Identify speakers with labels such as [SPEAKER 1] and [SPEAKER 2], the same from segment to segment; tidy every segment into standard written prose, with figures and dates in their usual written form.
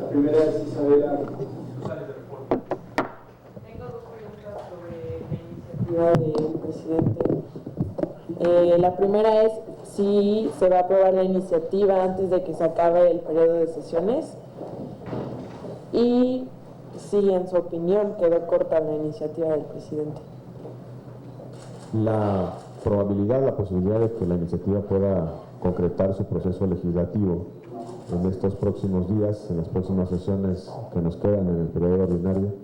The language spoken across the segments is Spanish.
[SPEAKER 1] La primera es Isabela.
[SPEAKER 2] Tengo dos preguntas sobre la iniciativa del presidente. La primera es si se va a aprobar la iniciativa antes de que se acabe el periodo de sesiones y si en su opinión quedó corta la iniciativa del presidente.
[SPEAKER 3] La probabilidad, la posibilidad de que la iniciativa pueda concretar su proceso legislativo en estos próximos días, en las próximas sesiones que nos quedan en el periodo ordinario,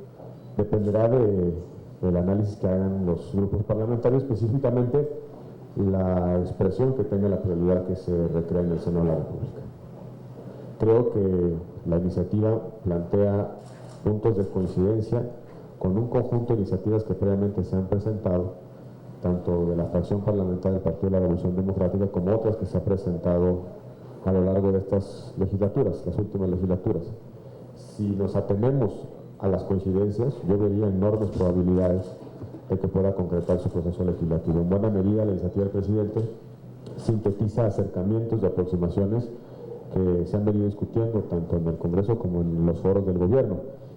[SPEAKER 3] dependerá del análisis que hagan los grupos parlamentarios, específicamente la expresión que tenga la prioridad que se recrea en el seno de la República. Creo que la iniciativa plantea puntos de coincidencia con un conjunto de iniciativas que previamente se han presentado, tanto de la fracción parlamentaria del Partido de la Revolución Democrática como otras que se han presentado a lo largo de estas legislaturas, las últimas legislaturas. Si nos atenemos a las coincidencias, yo vería enormes probabilidades de que pueda concretar su proceso legislativo. En buena medida, la iniciativa del presidente sintetiza acercamientos y aproximaciones que se han venido discutiendo tanto en el Congreso como en los foros del gobierno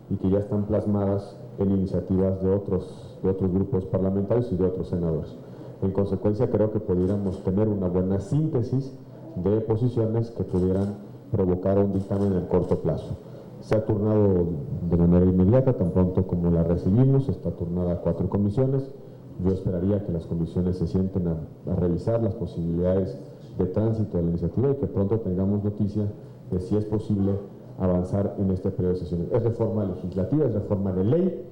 [SPEAKER 3] y que ya están plasmadas en iniciativas de otros grupos parlamentarios y de otros senadores. En consecuencia, creo que pudiéramos tener una buena síntesis de posiciones que pudieran provocar un dictamen en el corto plazo. Se ha turnado de manera inmediata, tan pronto como la recibimos, está turnada a 4 comisiones. Yo esperaría que las comisiones se sienten a revisar las posibilidades de tránsito de la iniciativa y que pronto tengamos noticia de si es posible avanzar en este periodo de sesiones. Es reforma legislativa, es reforma de ley,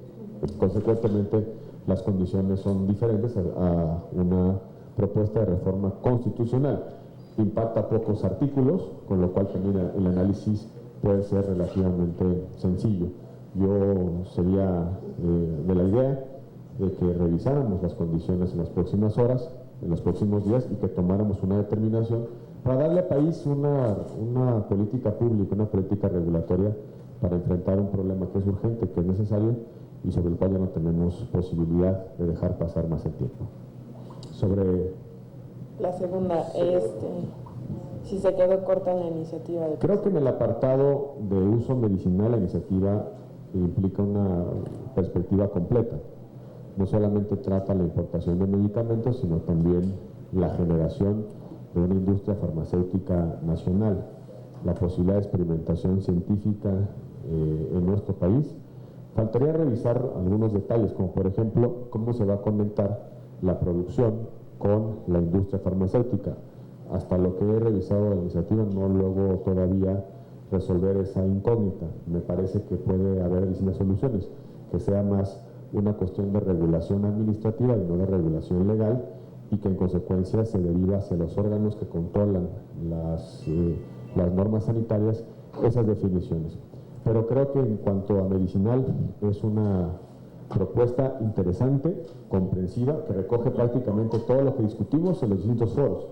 [SPEAKER 3] consecuentemente las condiciones son diferentes a una propuesta de reforma constitucional. Impacta pocos artículos, con lo cual también el análisis puede ser relativamente sencillo. Yo sería de la idea de que revisáramos las condiciones en las próximas horas, en los próximos días, y que tomáramos una determinación para darle al país una política pública, una política regulatoria para enfrentar un problema que es urgente, que es necesario y sobre el cual ya no tenemos posibilidad de dejar pasar más el tiempo. Sobre
[SPEAKER 2] la segunda, si se quedó corta en la iniciativa.
[SPEAKER 3] Creo que en el apartado de uso medicinal la iniciativa implica una perspectiva completa. No solamente trata la importación de medicamentos, sino también la generación de una industria farmacéutica nacional, la posibilidad de experimentación científica en nuestro país. Faltaría revisar algunos detalles, como por ejemplo, cómo se va a conectar la producción con la industria farmacéutica. Hasta lo que he revisado de la iniciativa no logro todavía resolver esa incógnita. Me parece que puede haber distintas soluciones, que sea más una cuestión de regulación administrativa y no de regulación legal, y que en consecuencia se deriva hacia los órganos que controlan las normas sanitarias esas definiciones. Pero creo que en cuanto a medicinal es una propuesta interesante, comprensiva, que recoge prácticamente todo lo que discutimos en los distintos foros.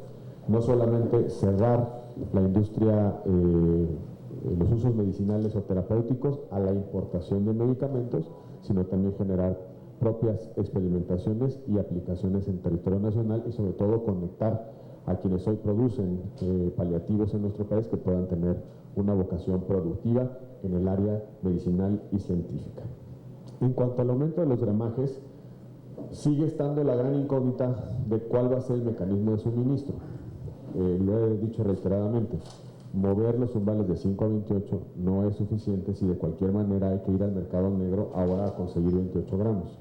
[SPEAKER 3] No solamente cerrar la industria, los usos medicinales o terapéuticos a la importación de medicamentos, sino también generar propias experimentaciones y aplicaciones en territorio nacional y sobre todo conectar a quienes hoy producen paliativos en nuestro país que puedan tener una vocación productiva en el área medicinal y científica. En cuanto al aumento de los gramajes, sigue estando la gran incógnita de cuál va a ser el mecanismo de suministro. Lo he dicho reiteradamente, mover los umbrales de 5 a 28 no es suficiente si de cualquier manera hay que ir al mercado negro ahora a conseguir 28 gramos.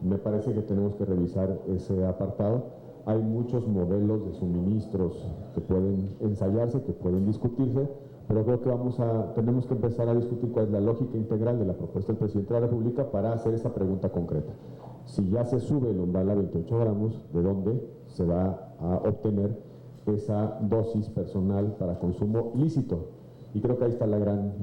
[SPEAKER 3] Me parece que tenemos que revisar ese apartado. Hay muchos modelos de suministros que pueden ensayarse, que pueden discutirse, pero creo que tenemos que empezar a discutir cuál es la lógica integral de la propuesta del presidente de la República para hacer esa pregunta concreta. Si ya se sube el umbral a 28 gramos, ¿de dónde se va a obtener esa dosis personal para consumo lícito? Y creo que ahí está la gran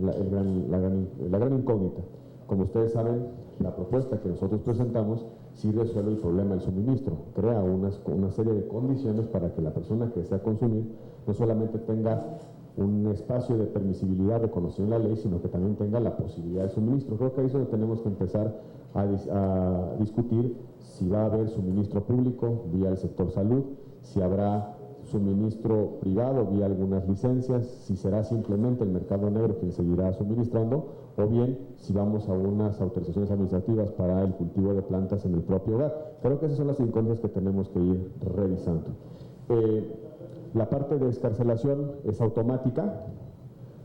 [SPEAKER 3] incógnita. Como ustedes saben, la propuesta que nosotros presentamos sí resuelve el problema del suministro, crea una serie de condiciones para que la persona que desea consumir no solamente tenga un espacio de permisibilidad reconocido en la ley, sino que también tenga la posibilidad de suministro. Creo que ahí es donde tenemos que empezar a discutir si va a haber suministro público vía el sector salud, si habrá suministro privado vía algunas licencias, si será simplemente el mercado negro quien seguirá suministrando, o bien si vamos a unas autorizaciones administrativas para el cultivo de plantas en el propio hogar. Creo que esas son las incógnitas que tenemos que ir revisando. La parte de excarcelación es automática.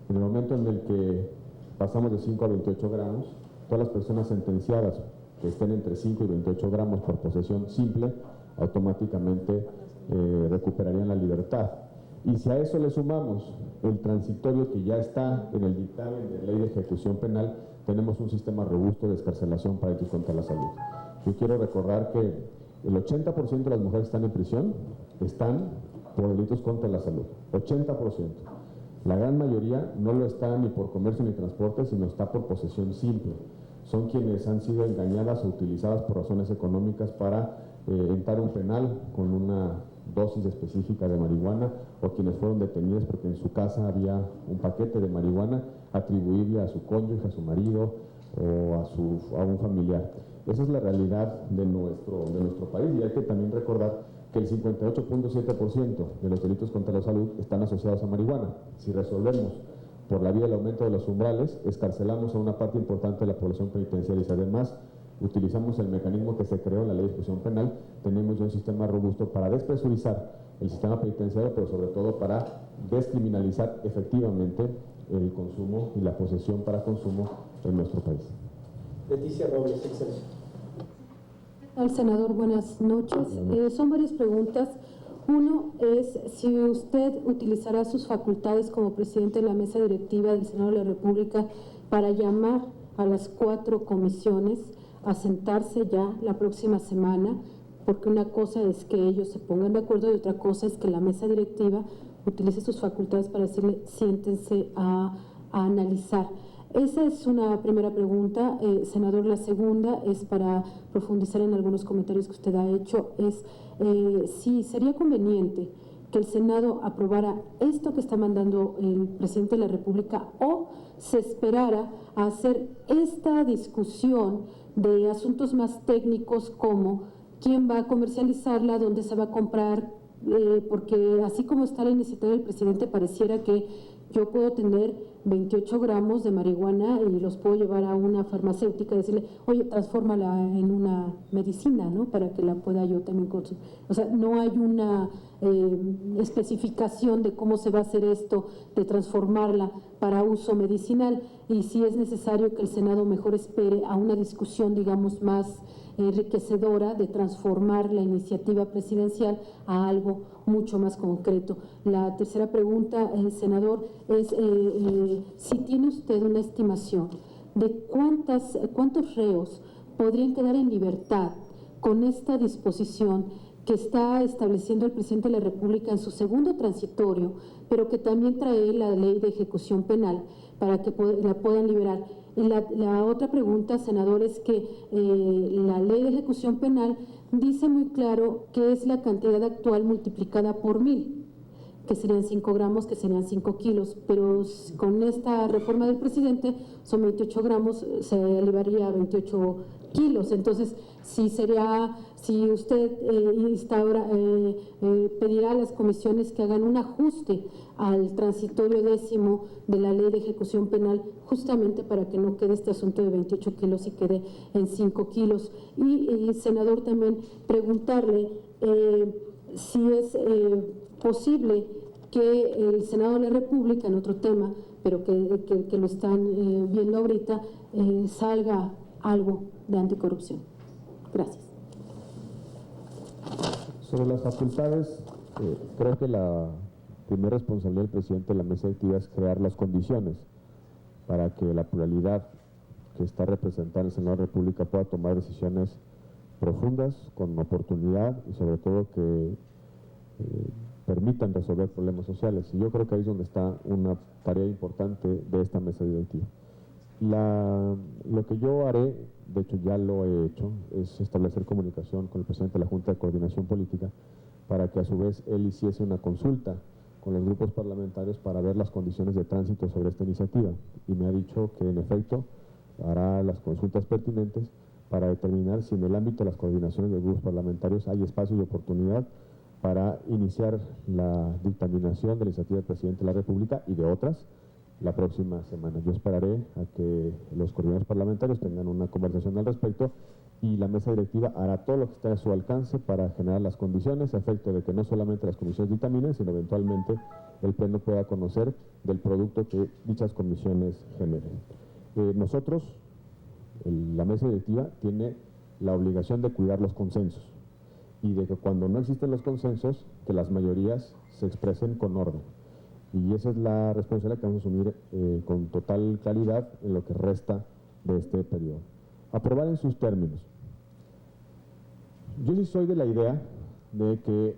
[SPEAKER 3] En el momento en el que pasamos de 5 a 28 gramos, todas las personas sentenciadas que estén entre 5 y 28 gramos por posesión simple, automáticamente recuperarían la libertad. Y si a eso le sumamos el transitorio que ya está en el dictamen de ley de ejecución penal, tenemos un sistema robusto de excarcelación para delitos contra la salud. Yo quiero recordar que el 80% de las mujeres que están en prisión están por delitos contra la salud, 80%. La gran mayoría no lo está ni por comercio ni transporte, sino está por posesión simple. Son quienes han sido engañadas o utilizadas por razones económicas para entrar a un penal con una dosis específica de marihuana, o quienes fueron detenidos porque en su casa había un paquete de marihuana atribuible a su cónyuge, a su marido o a un familiar. Esa es la realidad de nuestro país, y hay que también recordar que el 58.7% de los delitos contra la salud están asociados a marihuana. Si resolvemos por la vía del aumento de los umbrales, excarcelamos a una parte importante de la población penitenciaria, y si además utilizamos el mecanismo que se creó en la ley de ejecución penal, tenemos ya un sistema robusto para despresurizar el sistema penitenciario, pero sobre todo para descriminalizar efectivamente el consumo y la posesión para consumo en nuestro país.
[SPEAKER 1] Leticia Robles, Excelsior.
[SPEAKER 4] Al senador, buenas noches. Son varias preguntas. Uno es si usted utilizará sus facultades como presidente de la mesa directiva del Senado de la República para llamar a las 4 comisiones a sentarse ya la próxima semana, porque una cosa es que ellos se pongan de acuerdo y otra cosa es que la mesa directiva utilice sus facultades para decirle siéntense a analizar. Esa es una primera pregunta, senador. La segunda es para profundizar en algunos comentarios que usted ha hecho, es si sería conveniente que el Senado aprobara esto que está mandando el presidente de la República, o se esperara a hacer esta discusión de asuntos más técnicos como quién va a comercializarla, dónde se va a comprar, porque así como está la iniciativa del presidente, pareciera que yo puedo tener 28 gramos de marihuana y los puedo llevar a una farmacéutica y decirle, oye, transfórmala en una medicina, ¿no? Para que la pueda yo también consumir. O sea, no hay una especificación de cómo se va a hacer esto, de transformarla para uso medicinal, y si es necesario que el Senado mejor espere a una discusión, digamos, más enriquecedora de transformar la iniciativa presidencial a algo mucho más concreto. La tercera pregunta, senador, es si tiene usted una estimación de cuántos reos podrían quedar en libertad con esta disposición que está estableciendo el presidente de la República en su segundo transitorio, pero que también trae la ley de ejecución penal para que la puedan liberar. La otra pregunta, senador, es que la ley de ejecución penal dice muy claro que es la cantidad actual multiplicada por 1000, que serían 5 gramos, que serían 5 kilos, pero con esta reforma del presidente son 28 gramos, se elevaría a 28 kilos. Entonces, si usted pedirá a las comisiones que hagan un ajuste al transitorio 10º de la ley de ejecución penal, justamente para que no quede este asunto de 28 kilos y quede en 5 kilos. Y senador, también preguntarle si es posible que el Senado de la República, en otro tema, pero que lo están viendo ahorita, salga algo de anticorrupción. Gracias.
[SPEAKER 3] Sobre las facultades, creo que la primera responsabilidad del presidente de la mesa directiva es crear las condiciones para que la pluralidad que está representada en el Senado de la República pueda tomar decisiones profundas, con oportunidad, y sobre todo que permitan resolver problemas sociales. Y yo creo que ahí es donde está una tarea importante de esta mesa directiva. Lo que yo haré, de hecho ya lo he hecho, es establecer comunicación con el presidente de la Junta de Coordinación Política para que a su vez él hiciese una consulta con los grupos parlamentarios para ver las condiciones de tránsito sobre esta iniciativa. Y me ha dicho que en efecto hará las consultas pertinentes para determinar si en el ámbito de las coordinaciones de grupos parlamentarios hay espacio y oportunidad para iniciar la dictaminación de la iniciativa del presidente de la República y de otras la próxima semana. Yo esperaré a que los coordinadores parlamentarios tengan una conversación al respecto y la mesa directiva hará todo lo que esté a su alcance para generar las condiciones a efecto de que no solamente las comisiones dictaminen, sino eventualmente el Pleno pueda conocer del producto que dichas comisiones generen. Nosotros, la mesa directiva, tiene la obligación de cuidar los consensos y de que cuando no existen los consensos, que las mayorías se expresen con orden. Y esa es la responsabilidad que vamos a asumir con total claridad en lo que resta de este periodo. Aprobar en sus términos. Yo sí soy de la idea de que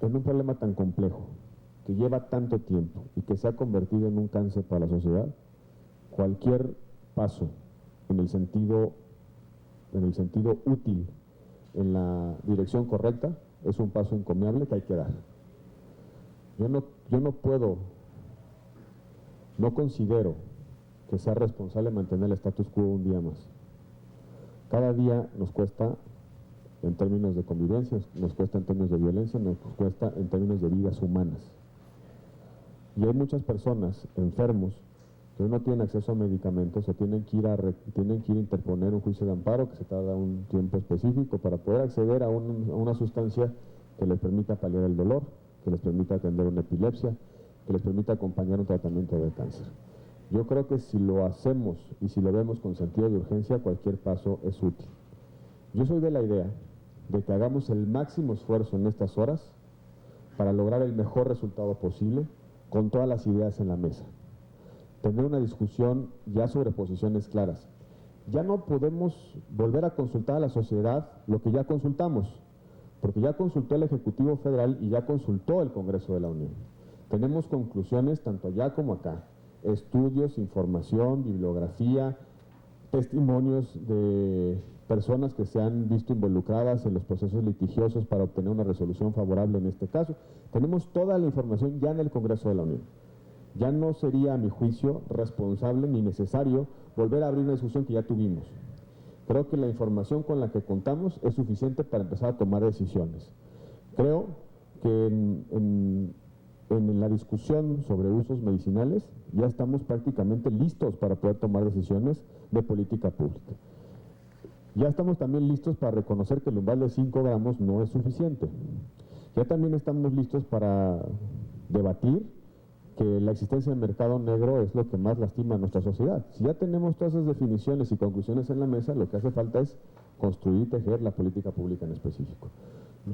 [SPEAKER 3] en un problema tan complejo, que lleva tanto tiempo y que se ha convertido en un cáncer para la sociedad, cualquier paso en el sentido útil, en la dirección correcta, es un paso encomiable que hay que dar. Yo no considero que sea responsable mantener el status quo un día más. Cada día nos cuesta en términos de convivencia, nos cuesta en términos de violencia, nos cuesta en términos de vidas humanas. Y hay muchas personas enfermos que no tienen acceso a medicamentos o tienen que ir a interponer un juicio de amparo que se tarda un tiempo específico para poder acceder a una sustancia que les permita paliar el dolor, que les permita atender una epilepsia, que les permita acompañar un tratamiento de cáncer. Yo creo que si lo hacemos y si lo vemos con sentido de urgencia, cualquier paso es útil. Yo soy de la idea de que hagamos el máximo esfuerzo en estas horas para lograr el mejor resultado posible con todas las ideas en la mesa. Tener una discusión ya sobre posiciones claras. Ya no podemos volver a consultar a la sociedad lo que ya consultamos, porque ya consultó el Ejecutivo Federal y ya consultó el Congreso de la Unión. Tenemos conclusiones tanto allá como acá, estudios, información, bibliografía, testimonios de personas que se han visto involucradas en los procesos litigiosos para obtener una resolución favorable en este caso. Tenemos toda la información ya en el Congreso de la Unión. Ya no sería, a mi juicio, responsable ni necesario volver a abrir una discusión que ya tuvimos. Creo que la información con la que contamos es suficiente para empezar a tomar decisiones. Creo que en la discusión sobre usos medicinales ya estamos prácticamente listos para poder tomar decisiones de política pública. Ya estamos también listos para reconocer que el umbral de 5 gramos no es suficiente. Ya también estamos listos para debatir que la existencia del mercado negro es lo que más lastima a nuestra sociedad. Si ya tenemos todas esas definiciones y conclusiones en la mesa, lo que hace falta es construir y tejer la política pública en específico.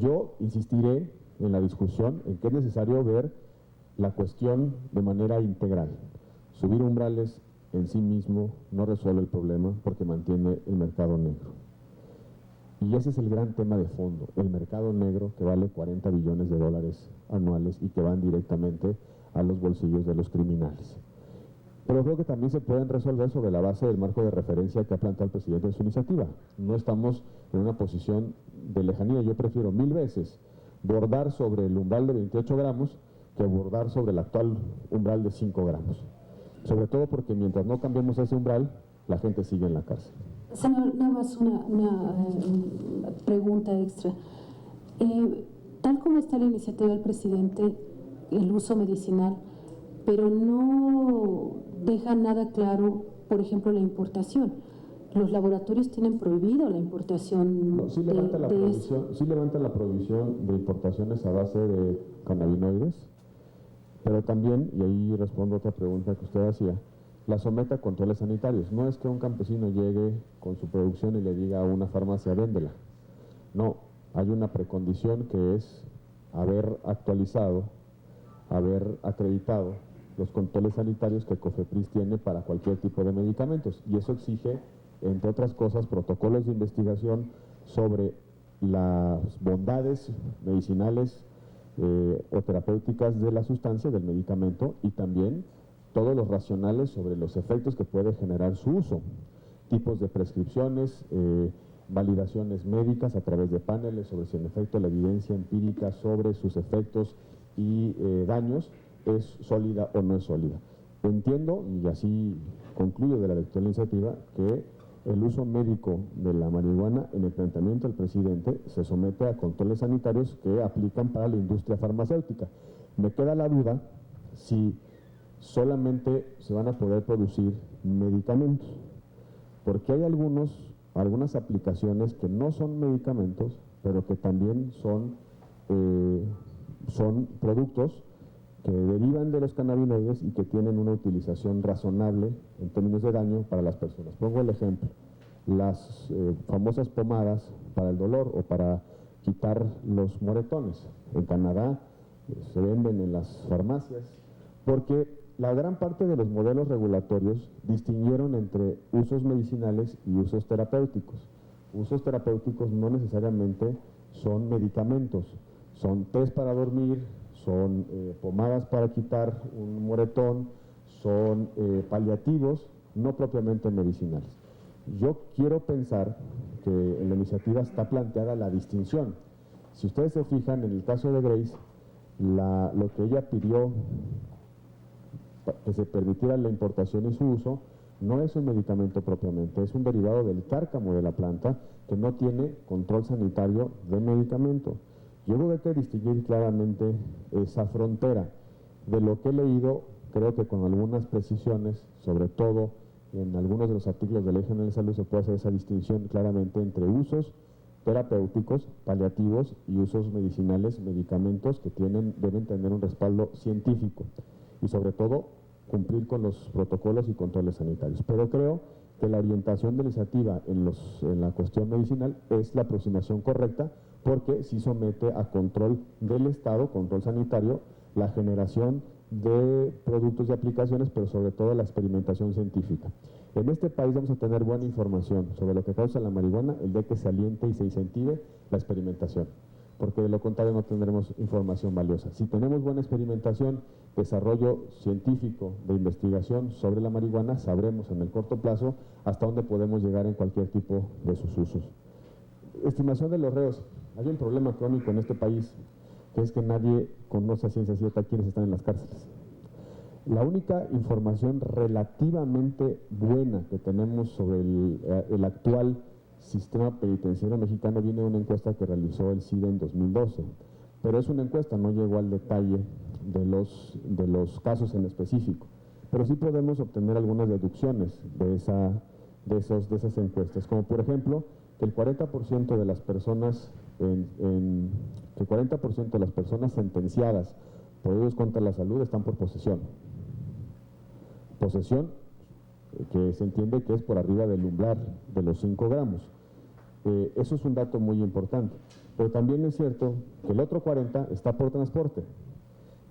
[SPEAKER 3] Yo insistiré en la discusión en que es necesario ver la cuestión de manera integral. Subir umbrales en sí mismo no resuelve el problema porque mantiene el mercado negro. Y ese es el gran tema de fondo, el mercado negro que vale 40 billones de dólares anuales y que van directamente a los bolsillos de los criminales. Pero creo que también se pueden resolver sobre la base del marco de referencia que ha planteado el presidente en su iniciativa. No estamos en una posición de lejanía. Yo prefiero 1000 veces bordar sobre el umbral de 28 gramos que bordar sobre el actual umbral de 5 gramos. Sobre todo porque mientras no cambiemos ese umbral, la gente sigue en la cárcel.
[SPEAKER 4] Senador, nada más una pregunta extra. Tal como está la iniciativa del presidente, el uso medicinal, pero no deja nada claro, por ejemplo, la importación. Los laboratorios tienen prohibido la importación.
[SPEAKER 3] No, sí levanta la prohibición de importaciones a base de cannabinoides, pero también, y ahí respondo a otra pregunta que usted hacía, la somete a controles sanitarios. No es que un campesino llegue con su producción y le diga a una farmacia, véndela. No, hay una precondición que es haber actualizado, haber acreditado los controles sanitarios que COFEPRIS tiene para cualquier tipo de medicamentos. Y eso exige, entre otras cosas, protocolos de investigación sobre las bondades medicinales o terapéuticas de la sustancia, del medicamento, y también todos los racionales sobre los efectos que puede generar su uso, tipos de prescripciones, validaciones médicas a través de paneles sobre si en efecto la evidencia empírica sobre sus efectos y daños es sólida o no es sólida. Entiendo, y así concluyo de la lectura de la iniciativa, que el uso médico de la marihuana en el planteamiento del presidente se somete a controles sanitarios que aplican para la industria farmacéutica. Me queda la duda si solamente se van a poder producir medicamentos, porque hay algunas aplicaciones que no son medicamentos, pero que también son productos que derivan de los cannabinoides y que tienen una utilización razonable en términos de daño para las personas. Pongo el ejemplo, las famosas pomadas para el dolor o para quitar los moretones. En Canadá se venden en las farmacias, porque la gran parte de los modelos regulatorios distinguieron entre usos medicinales y usos terapéuticos. Usos terapéuticos no necesariamente son medicamentos, son tés para dormir, son pomadas para quitar un moretón, son paliativos, no propiamente medicinales. Yo quiero pensar que en la iniciativa está planteada la distinción. Si ustedes se fijan, en el caso de Grace, lo que ella pidió que se permitiera la importación y su uso no es un medicamento propiamente, es un derivado del cárcamo de la planta que no tiene control sanitario de medicamento. Yo creo que hay que distinguir claramente esa frontera. De lo que he leído, creo que con algunas precisiones, sobre todo en algunos de los artículos de la Ley General de Salud, se puede hacer esa distinción claramente entre usos terapéuticos, paliativos y usos medicinales, medicamentos que deben tener un respaldo científico y sobre todo cumplir con los protocolos y controles sanitarios. Pero creo que la orientación de la iniciativa en la cuestión medicinal es la aproximación correcta, porque sí somete a control del Estado, control sanitario, la generación de productos y aplicaciones, pero sobre todo la experimentación científica. En este país vamos a tener buena información sobre lo que causa la marihuana el día que se aliente y se incentive la experimentación, porque de lo contrario no tendremos información valiosa. Si tenemos buena experimentación, desarrollo científico de investigación sobre la marihuana, sabremos en el corto plazo hasta dónde podemos llegar en cualquier tipo de sus usos. Estimación de los reos. Hay un problema crónico en este país, que es que nadie conoce a ciencia cierta quiénes están en las cárceles. La única información relativamente buena que tenemos sobre el actual sistema penitenciario mexicano viene de una encuesta que realizó el CIDE en 2012, pero es una encuesta, no llegó al detalle de los casos en específico, pero sí podemos obtener algunas deducciones de esas encuestas, como por ejemplo que el 40% de las personas sentenciadas por delitos contra la salud están por posesión. Posesión que se entiende que es por arriba del umbral de los 5 gramos. Eso es un dato muy importante. Pero también es cierto que el otro 40% está por transporte.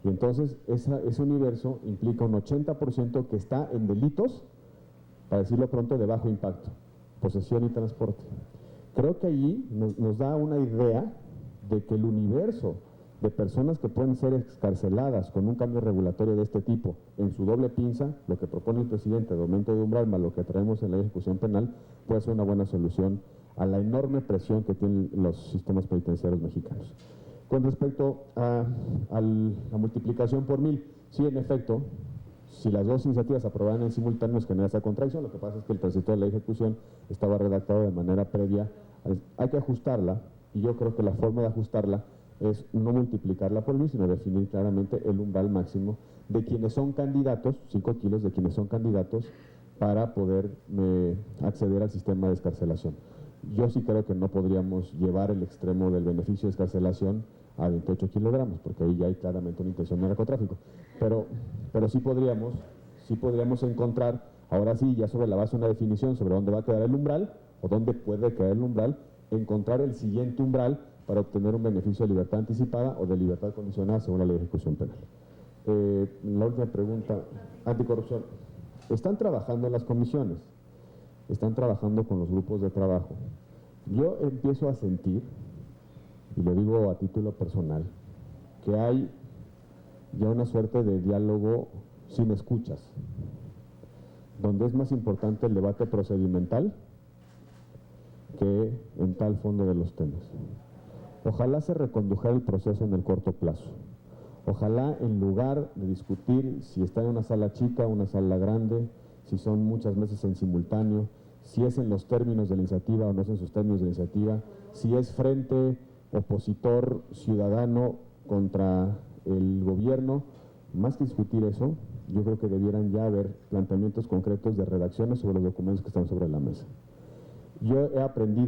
[SPEAKER 3] Y entonces ese universo implica un 80% que está en delitos, para decirlo pronto, de bajo impacto, posesión y transporte. Creo que allí nos da una idea de que el universo de personas que pueden ser excarceladas con un cambio regulatorio de este tipo, en su doble pinza, lo que propone el presidente de aumento de umbral más lo que traemos en la ejecución penal, puede ser una buena solución a la enorme presión que tienen los sistemas penitenciarios mexicanos. Con respecto a la multiplicación por 1000, sí, en efecto, si las dos iniciativas se aprobaran en simultáneo nos genera esa contradicción. Lo que pasa es que el precepto de la ejecución estaba redactado de manera previa. Hay que ajustarla, y yo creo que la forma de ajustarla es no multiplicarla por 1000, sino definir claramente el umbral máximo de quienes son candidatos, 5 kilos de quienes son candidatos para poder acceder al sistema de excarcelación. Yo sí creo que no podríamos llevar el extremo del beneficio de excarcelación a 28 kilogramos, porque ahí ya hay claramente una intención de narcotráfico. Pero sí podríamos encontrar, ahora sí, ya sobre la base de una definición sobre dónde va a quedar el umbral, o dónde puede quedar el umbral, encontrar el siguiente umbral para obtener un beneficio de libertad anticipada o de libertad condicionada según la ley de ejecución penal. La última pregunta, anticorrupción. Están trabajando en las comisiones, están trabajando con los grupos de trabajo. Yo empiezo a sentir, y lo digo a título personal, que hay ya una suerte de diálogo sin escuchas, donde es más importante el debate procedimental que en tal fondo de los temas. Ojalá se recondujera el proceso en el corto plazo. Ojalá, en lugar de discutir si está en una sala chica o una sala grande, si son muchas mesas en simultáneo, si es en los términos de la iniciativa o no es en sus términos de la iniciativa, si es frente opositor ciudadano contra el gobierno. Más que discutir eso, yo creo que debieran ya haber planteamientos concretos de redacciones sobre los documentos que están sobre la mesa. Yo he aprendido